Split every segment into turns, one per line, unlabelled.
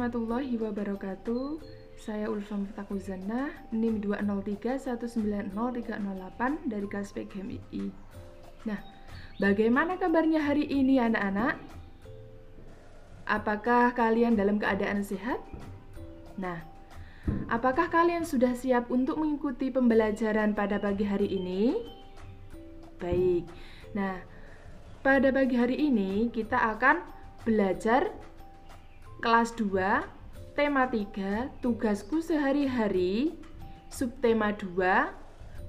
warahmatullahi wabarakatuh. Saya Ulfa Muftakuzana, NIM 203190308 dari kelas PGMI. Nah, bagaimana kabarnya hari ini anak-anak? Apakah kalian dalam keadaan sehat? Nah, apakah kalian sudah siap untuk mengikuti pembelajaran pada pagi hari ini? Baik. Nah, pada pagi hari ini kita akan belajar kelas 2, tema 3, tugasku sehari-hari, subtema 2,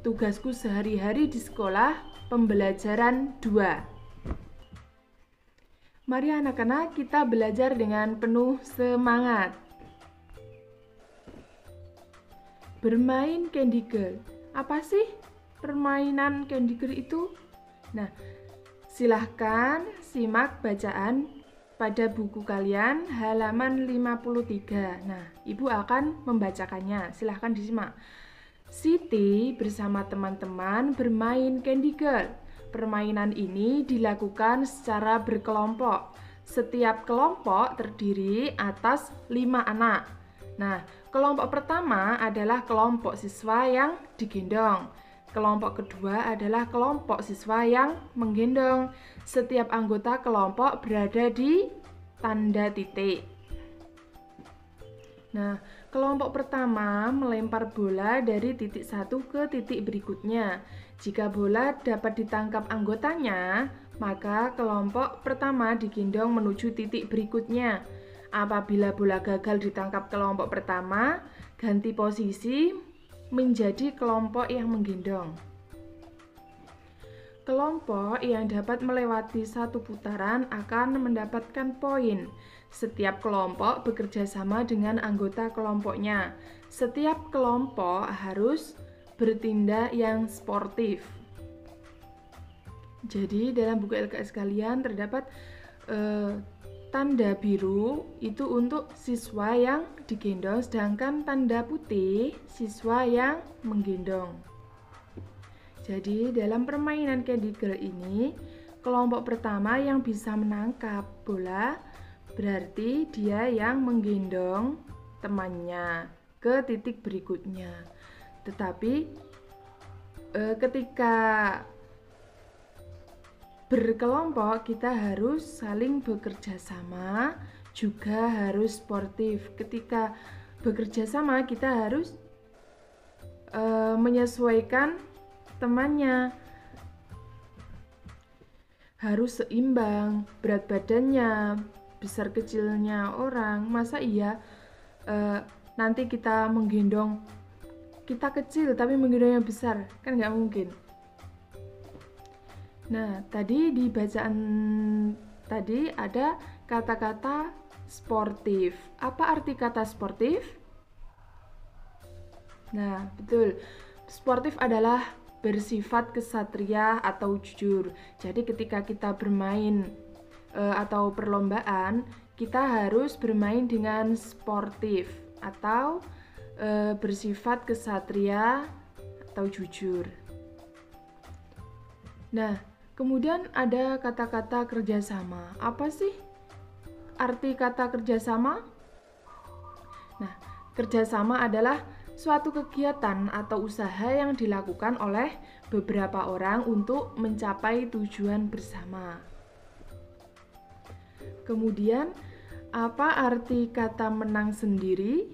tugasku sehari-hari di sekolah, pembelajaran 2. Mari anak-anak kita belajar dengan penuh semangat. Bermain Candy Girl. Apa sih permainan Candy Girl itu? Nah, silahkan simak bacaan pada buku kalian halaman 53. Nah, Ibu akan membacakannya. Silahkan disimak. Siti bersama teman-teman bermain Candy Girl. Permainan ini dilakukan secara berkelompok. Setiap kelompok terdiri atas 5 anak. Nah, kelompok pertama adalah kelompok siswa yang digendong. Kelompok kedua adalah kelompok siswa yang menggendong. Setiap anggota kelompok berada di tanda titik. Nah, kelompok pertama melempar bola dari titik satu ke titik berikutnya. Jika bola dapat ditangkap anggotanya, maka kelompok pertama digendong menuju titik berikutnya. Apabila bola gagal ditangkap kelompok pertama, ganti posisi menjadi kelompok yang menggendong. Kelompok yang dapat melewati satu putaran akan mendapatkan poin. Setiap kelompok bekerja sama dengan anggota kelompoknya. Setiap kelompok harus bertindak yang sportif. Jadi dalam buku LKS kalian terdapat tanda biru itu untuk siswa yang digendong, sedangkan tanda putih siswa yang menggendong. Jadi dalam permainan Candy Girl ini, kelompok pertama yang bisa menangkap bola berarti dia yang menggendong temannya ke titik berikutnya. Tetapi ketika berkelompok kita harus saling bekerja sama, juga harus sportif. Ketika bekerja sama kita harus menyesuaikan temannya, harus seimbang berat badannya, besar kecilnya orang. Masa iya nanti kita menggendong, kita kecil tapi menggendongnya besar, kan nggak mungkin. Nah, tadi di bacaan tadi ada kata-kata sportif. Apa arti kata sportif? Nah, betul. Sportif adalah bersifat kesatria atau jujur. Jadi ketika kita bermain atau perlombaan, kita harus bermain dengan sportif atau bersifat kesatria atau jujur. Nah, kemudian ada kata-kata kerjasama. Apa sih arti kata kerjasama? Nah, kerjasama adalah suatu kegiatan atau usaha yang dilakukan oleh beberapa orang untuk mencapai tujuan bersama. Kemudian, apa arti kata menang sendiri?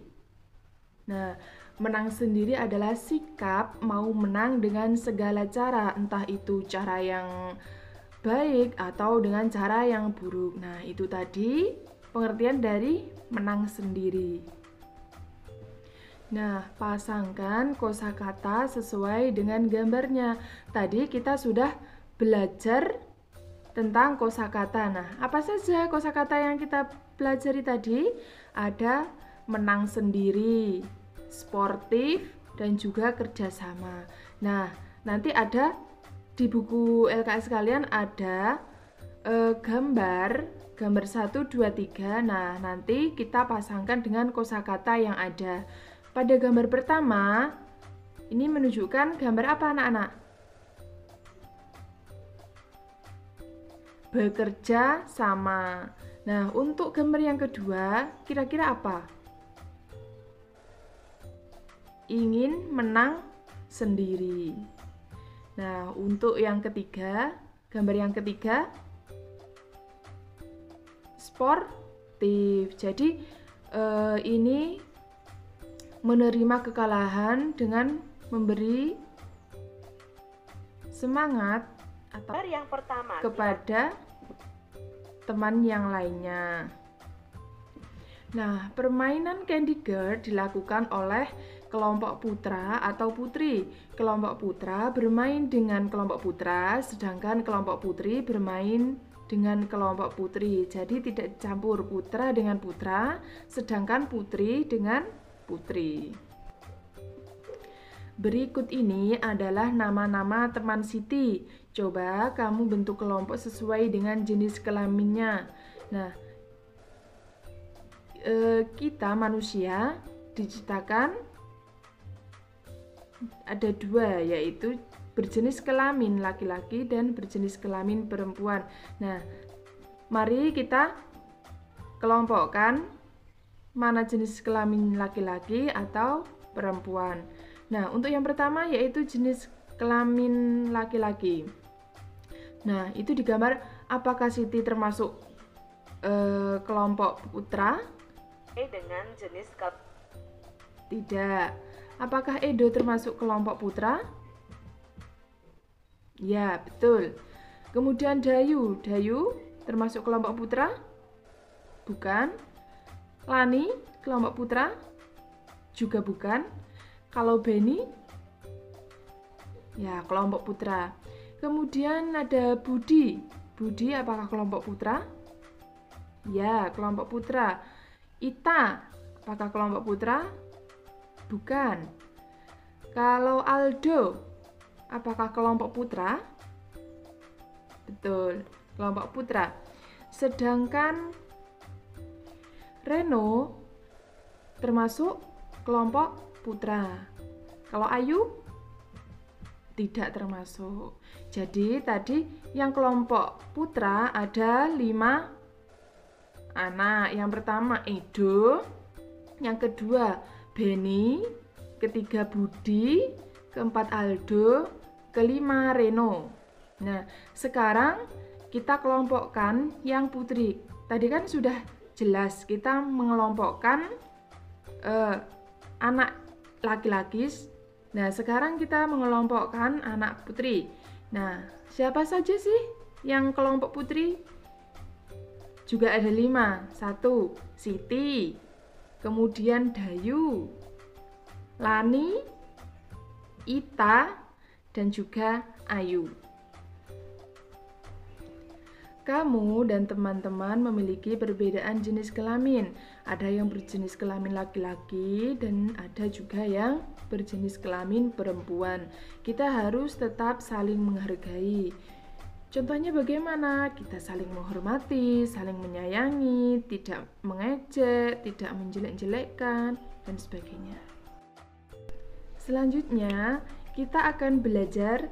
Nah, menang sendiri adalah sikap mau menang dengan segala cara, entah itu cara yang baik atau dengan cara yang buruk. Nah, itu tadi pengertian dari menang sendiri. Nah, pasangkan kosakata sesuai dengan gambarnya. Tadi kita sudah belajar tentang kosakata. Nah, apa saja kosakata yang kita pelajari tadi? Ada menang sendiri, sportif, dan juga kerjasama. Nah, nanti ada di buku LKS kalian ada gambar 1, 2, 3. Nah, nanti kita pasangkan dengan kosakata yang ada. Pada gambar pertama, ini menunjukkan gambar apa anak-anak? Bekerja sama. Nah, untuk gambar yang kedua, kira-kira apa? Ingin menang sendiri. Nah, untuk yang ketiga, gambar yang ketiga, sportif. Jadi, ini menerima kekalahan dengan memberi semangat atau
yang pertama
kepada teman yang lainnya. Nah, permainan Candy Girl dilakukan oleh kelompok putra atau putri. Kelompok putra bermain dengan kelompok putra, sedangkan kelompok putri bermain dengan kelompok putri. Jadi tidak campur putra dengan putra, sedangkan putri dengan putri. Berikut ini adalah nama-nama teman Siti. Coba kamu bentuk kelompok sesuai dengan jenis kelaminnya. Nah, kita manusia diciptakan ada dua, yaitu berjenis kelamin laki-laki dan berjenis kelamin perempuan. Nah, mari kita kelompokkan mana jenis kelamin laki-laki atau perempuan. Nah, untuk yang pertama yaitu jenis kelamin laki-laki. Nah, itu digambar apakah Siti termasuk kelompok putra?
dengan jenis
Tidak. Apakah Edo termasuk kelompok putra? Ya, betul. Kemudian Dayu termasuk kelompok putra? Bukan. Lani, kelompok putra? Juga bukan. Kalau Beni? Ya, kelompok putra. Kemudian ada Budi. Budi apakah kelompok putra? Ya, kelompok putra. Ita, apakah kelompok putra? Bukan. Kalau Aldo, apakah kelompok putra? Betul, kelompok putra. Sedangkan Reno termasuk kelompok putra. Kalau Ayu tidak termasuk. Jadi tadi yang kelompok putra ada 5 anak. Yang pertama Edo, yang kedua Beni, ketiga Budi, keempat Aldo, kelima Reno. Nah, sekarang kita kelompokkan yang putri. Tadi kan sudah jelas kita mengelompokkan anak laki-laki. Nah, sekarang kita mengelompokkan anak putri. Nah, siapa saja sih yang kelompok putri? Juga ada 5. 1. Siti. Kemudian Dayu, Lani, Ita, dan juga Ayu. Kamu dan teman-teman memiliki perbedaan jenis kelamin. Ada yang berjenis kelamin laki-laki dan ada juga yang berjenis kelamin perempuan. Kita harus tetap saling menghargai. Contohnya bagaimana? Kita saling menghormati, saling menyayangi, tidak mengejek, tidak menjelek-jelekkan, dan sebagainya. Selanjutnya, kita akan belajar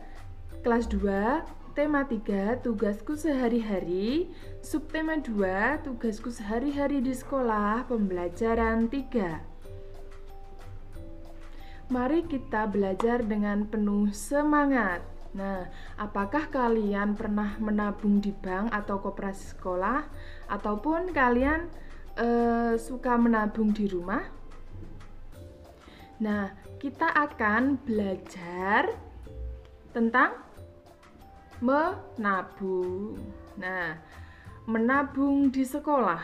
kelas 2, tema 3, tugasku sehari-hari, subtema 2, tugasku sehari-hari di sekolah, pembelajaran 3. Mari kita belajar dengan penuh semangat. Nah, apakah kalian pernah menabung di bank atau koperasi sekolah? Ataupun kalian suka menabung di rumah? Nah, kita akan belajar tentang menabung. Nah, menabung di sekolah.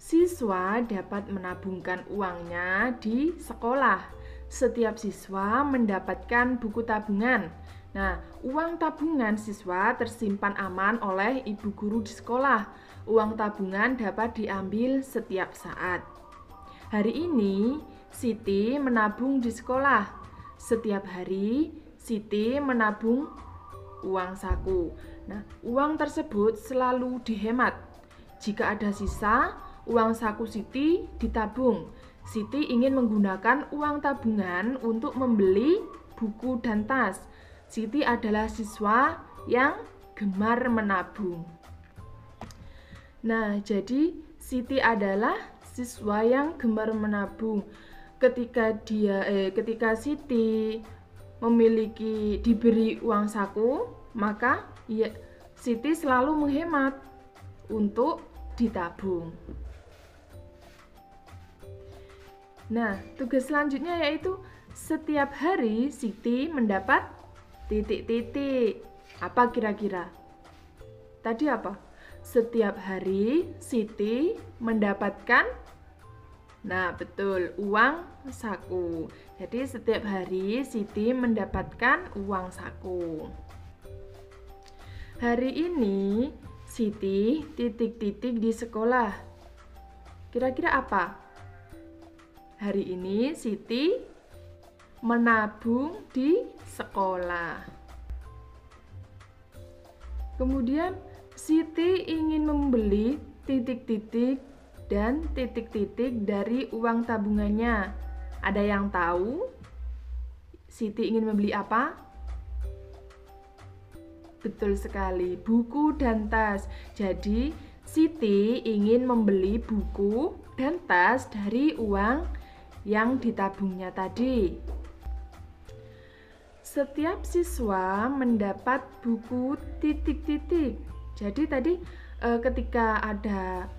Siswa dapat menabungkan uangnya di sekolah. Setiap siswa mendapatkan buku tabungan. Nah, uang tabungan siswa tersimpan aman oleh ibu guru di sekolah. Uang tabungan dapat diambil setiap saat. Hari ini, Siti menabung di sekolah. Setiap hari, Siti menabung uang saku. Nah, uang tersebut selalu dihemat. Jika ada sisa, uang saku Siti ditabung. Siti ingin menggunakan uang tabungan untuk membeli buku dan tas. Siti adalah siswa yang gemar menabung. Nah, jadi Siti adalah siswa yang gemar menabung. Ketika Siti diberi uang saku, maka Siti selalu menghemat untuk ditabung. Nah, tugas selanjutnya yaitu setiap hari Siti mendapat titik-titik. Apa kira-kira? Tadi apa? Setiap hari Siti mendapatkan, nah betul, uang saku. Jadi setiap hari Siti mendapatkan uang saku. Hari ini Siti titik-titik di sekolah. Kira-kira apa? Hari ini Siti menabung di sekolah. Kemudian Siti ingin membeli titik-titik dan titik-titik dari uang tabungannya. Ada yang tahu Siti ingin membeli apa? Betul sekali, buku dan tas. Jadi Siti ingin membeli buku dan tas dari uang yang ditabungnya tadi. Setiap siswa mendapat buku titik-titik. Jadi tadi ketika ada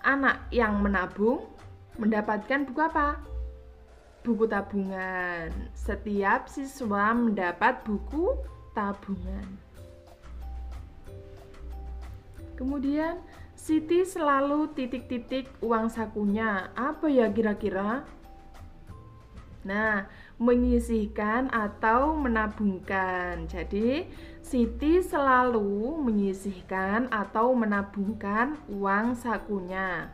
anak yang menabung, mendapatkan buku apa? Buku tabungan. Setiap siswa mendapat buku tabungan. Kemudian Siti selalu titik-titik uang sakunya. Apa ya kira-kira? Nah, menyisihkan atau menabungkan. Jadi, Siti selalu menyisihkan atau menabungkan uang sakunya.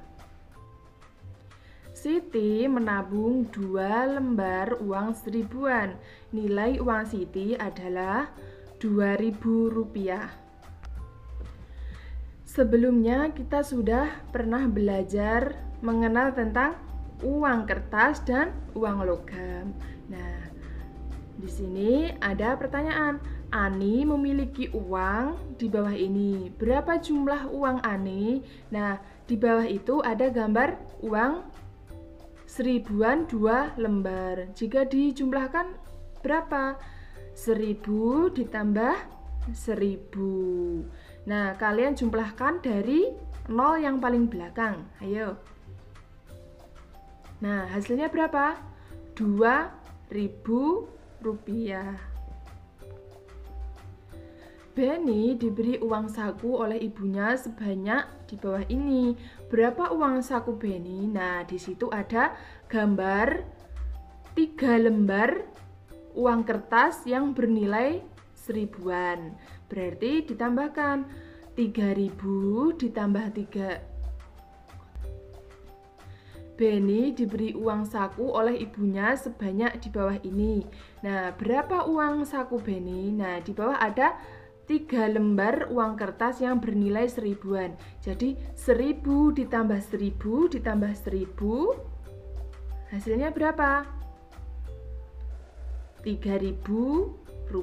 Siti menabung 2 lembar uang seribuan. Nilai uang Siti adalah Rp2.000. Sebelumnya kita sudah pernah belajar mengenal tentang uang kertas dan uang logam. Nah, di sini ada pertanyaan. Ani memiliki uang di bawah ini. Berapa jumlah uang Ani? Nah, di bawah itu ada gambar uang seribuan 2 lembar. Jika dijumlahkan berapa? 1000 ditambah 1000. Nah, kalian jumlahkan dari 0 yang paling belakang. Ayo. Nah, hasilnya berapa? Rp2.000. Benny diberi uang saku oleh ibunya sebanyak di bawah ini. Berapa uang saku Benny? Nah, di situ ada gambar 3 lembar uang kertas yang bernilai seribuan. Berarti ditambahkan 3.000 ditambah 3. Benny diberi uang saku oleh ibunya sebanyak di bawah ini. Nah, berapa uang saku Benny? Nah, di bawah ada 3 lembar uang kertas yang bernilai seribuan. Jadi 1000 ditambah 1000 ditambah 1000. Hasilnya berapa? Rp3.000.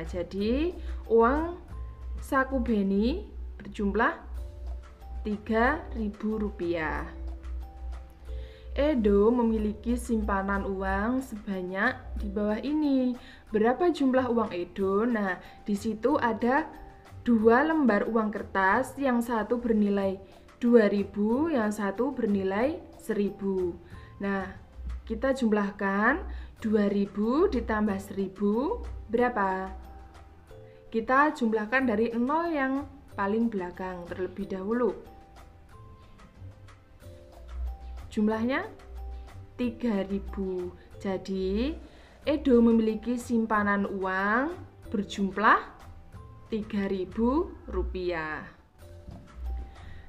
Jadi uang saku Benny berjumlah Rp3.000. Edo memiliki simpanan uang sebanyak di bawah ini. Berapa jumlah uang Edo? Nah, di situ ada 2 lembar uang kertas, yang satu bernilai 2.000, yang satu bernilai 1.000. Nah, kita jumlahkan 2.000 ditambah 1.000 berapa? Kita jumlahkan dari 0 yang paling belakang terlebih dahulu. Jumlahnya 3.000. Jadi, Edo memiliki simpanan uang berjumlah Rp3.000.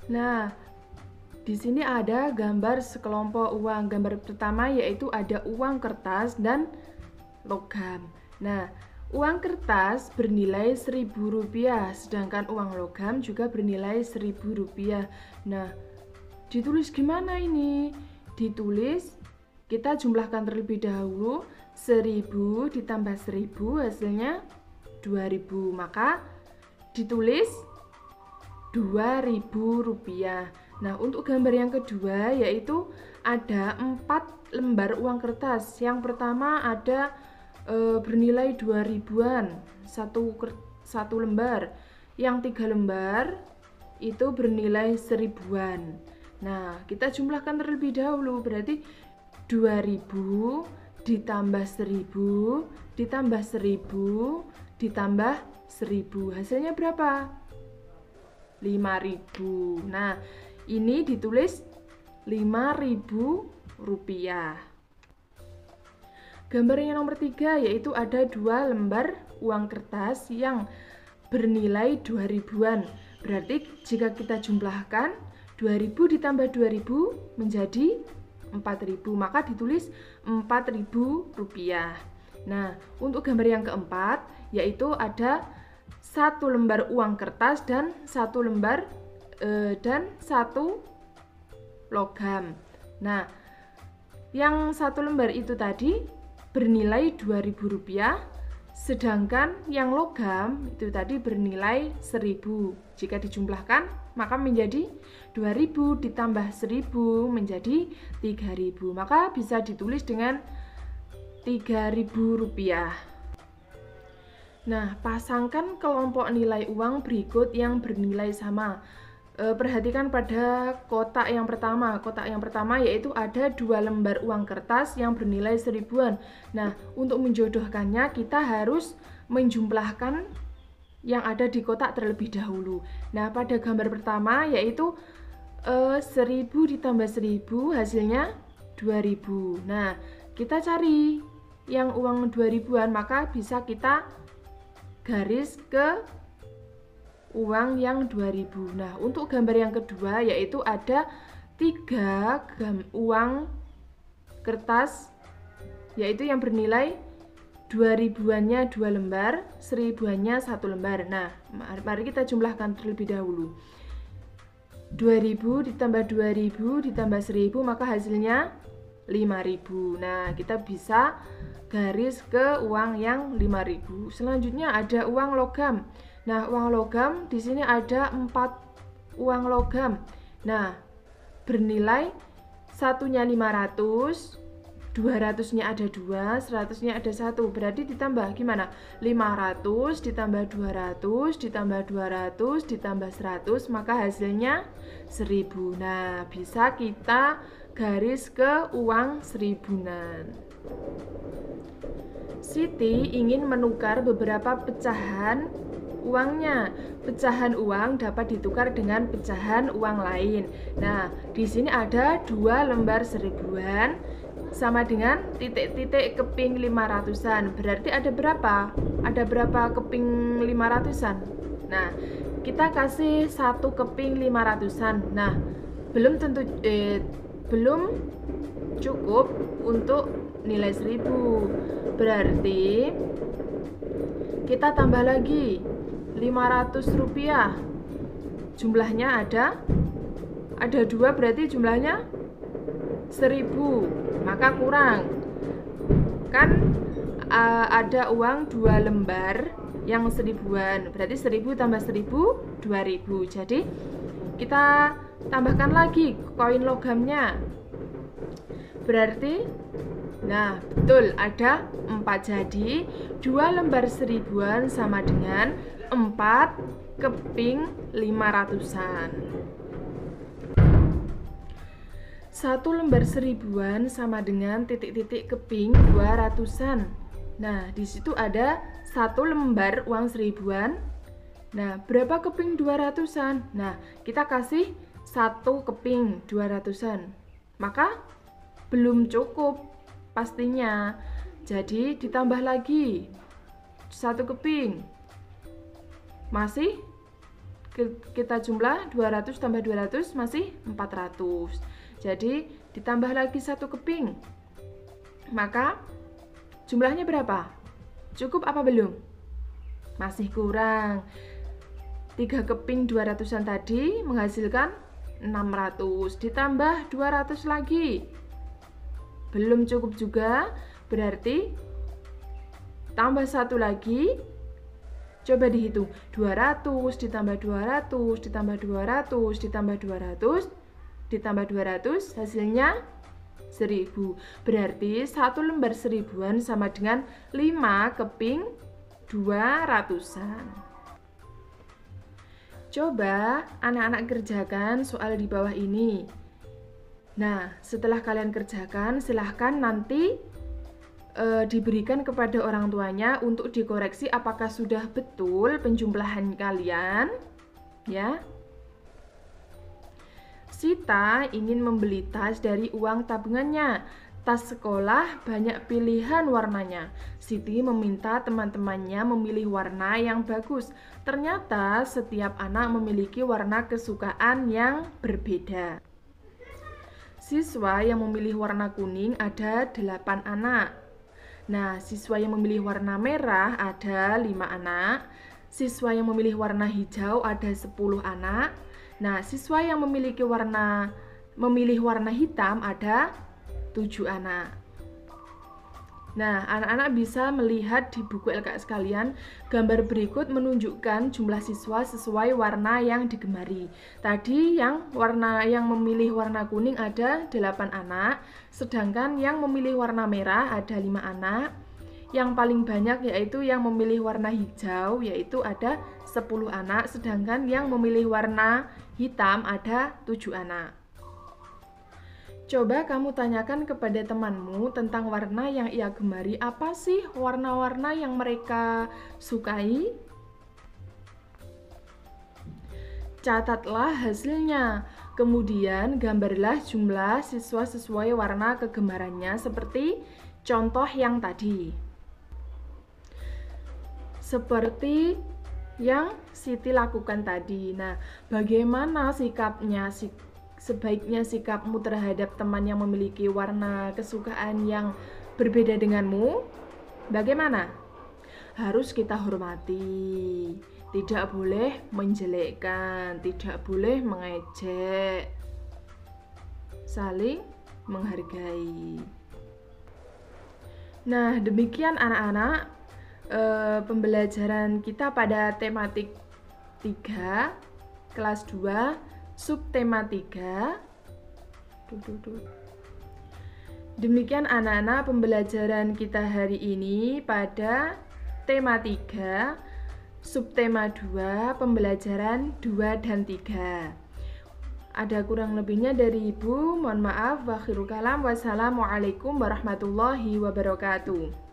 Nah, di sini ada gambar sekelompok uang. Gambar pertama yaitu ada uang kertas dan logam. Nah, uang kertas bernilai Rp1.000, sedangkan uang logam juga bernilai Rp1.000. Nah, ditulis gimana ini? Ditulis, kita jumlahkan terlebih dahulu. 1.000 ditambah 1.000 hasilnya 2.000. Maka ditulis Rp2.000. Nah, untuk gambar yang kedua yaitu ada 4 lembar uang kertas. Yang pertama ada bernilai 2.000-an, satu lembar. Yang 3 lembar itu bernilai 1.000-an. Nah, kita jumlahkan terlebih dahulu, berarti 2.000 ditambah 1.000 ditambah 1.000 ditambah 1.000. Hasilnya berapa? 5.000. Nah, ini ditulis Rp5.000. Gambar yang nomor 3 yaitu ada 2 lembar uang kertas yang bernilai 2.000-an. Berarti jika kita jumlahkan 2.000 ditambah 2.000 menjadi 4.000, maka ditulis Rp4.000. Nah, untuk gambar yang keempat yaitu ada 1 lembar uang kertas dan 1 lembar dan 1 logam. Nah, yang 1 lembar itu tadi bernilai Rp2.000, sedangkan yang logam itu tadi bernilai 1.000. Jika dijumlahkan maka menjadi 2.000 ditambah 1.000 menjadi 3.000. Maka bisa ditulis dengan Rp3.000. Nah, pasangkan kelompok nilai uang berikut yang bernilai sama. Perhatikan pada kotak yang pertama. Kotak yang pertama yaitu ada 2 lembar uang kertas yang bernilai 1.000-an. Nah, untuk menjodohkannya kita harus menjumlahkan yang ada di kotak terlebih dahulu. Nah, pada gambar pertama yaitu 1.000 ditambah 1.000 hasilnya 2.000. Nah, kita cari yang uang 2.000-an, maka bisa kita garis ke uang yang 2.000. Nah, untuk gambar yang kedua yaitu ada 3 uang kertas yaitu yang bernilai 2.000-annya 2 lembar, 1.000-annya 1 lembar. Nah, mari kita jumlahkan terlebih dahulu. 2.000 ditambah 2.000 ditambah 1.000 maka hasilnya 5.000. Nah, kita bisa garis ke uang yang 5.000. Selanjutnya ada uang logam. Nah, uang logam di sini ada 4 uang logam. Nah, bernilai satunya 500, 200-nya ada 2, 100-nya ada 1. Berarti ditambah gimana? 500 ditambah 200 ditambah 200 ditambah 100 maka hasilnya 1.000. Nah, bisa kita garis ke uang 1.000-an. Siti ingin menukar beberapa pecahan uangnya. Pecahan uang dapat ditukar dengan pecahan uang lain. Nah, di sini ada 2 lembar 1.000-an sama dengan titik-titik keping 500-an. Berarti ada berapa? Ada berapa keping 500-an? Nah, kita kasih 1 keping 500-an. Nah, belum cukup untuk nilai 1.000. Berarti kita tambah lagi Rp500. Jumlahnya ada 2, berarti jumlahnya 1.000. Maka kurang. Kan ada uang 2 lembar yang 1.000-an. Berarti 1.000 tambah 1.000 2.000. Jadi kita tambahkan lagi koin logamnya. Berarti nah, betul ada 4. Jadi 2 lembar 1.000-an sama dengan 4 keping 500-an. 1 lembar 1.000-an sama dengan titik-titik keping 200-an. Nah, di situ ada 1 lembar uang 1.000-an. Nah, berapa keping 200-an? Nah, kita kasih 1 keping 200-an. Maka belum cukup pastinya. Jadi ditambah lagi 1 keping. Masih kita jumlah 200 tambah 200 masih 400. Jadi ditambah lagi 1 keping. Maka jumlahnya berapa? Cukup apa belum? Masih kurang. 3 keping 200-an tadi menghasilkan 600. Ditambah 200 lagi. Belum cukup juga. Berarti tambah 1 lagi. Coba dihitung, 200 ditambah 200 ditambah 200 ditambah 200 ditambah 200, hasilnya 1000. Berarti 1 lembar 1000-an sama dengan 5 keping 200-an. Coba anak-anak kerjakan soal di bawah ini. Nah, setelah kalian kerjakan, silahkan nanti diberikan kepada orang tuanya untuk dikoreksi apakah sudah betul penjumlahan kalian, ya. Sita ingin membeli tas dari uang tabungannya. Tas sekolah banyak pilihan warnanya. Siti meminta teman-temannya memilih warna yang bagus. Ternyata setiap anak memiliki warna kesukaan yang berbeda. Siswa yang memilih warna kuning ada 8 anak. Nah, siswa yang memilih warna merah ada 5 anak. Siswa yang memilih warna hijau ada 10 anak. Nah, siswa yang memilih warna hitam ada 7 anak. Nah, anak-anak bisa melihat di buku LKS kalian, gambar berikut menunjukkan jumlah siswa sesuai warna yang digemari. Tadi yang memilih warna kuning ada 8 anak, sedangkan yang memilih warna merah ada 5 anak. Yang paling banyak yaitu yang memilih warna hijau, yaitu ada 10 anak, sedangkan yang memilih warna hitam ada 7 anak. Coba kamu tanyakan kepada temanmu tentang warna yang ia gemari. Apa sih warna-warna yang mereka sukai? Catatlah hasilnya. Kemudian gambarlah jumlah siswa sesuai warna kegemarannya seperti contoh yang tadi. Seperti yang Siti lakukan tadi. Nah, bagaimana sikapnya? Sebaiknya sikapmu terhadap teman yang memiliki warna kesukaan yang berbeda denganmu, bagaimana? Harus kita hormati, tidak boleh menjelekkan, tidak boleh mengejek, saling menghargai. Nah, demikian anak-anak pembelajaran kita pada tematik 3, kelas 2, subtema 3. Demikian anak-anak pembelajaran kita hari ini pada tema 3, subtema 2, pembelajaran 2 dan 3. Ada kurang lebihnya dari Ibu, mohon maaf. Wa akhiru kalam, wassalamualaikum warahmatullahi wabarakatuh.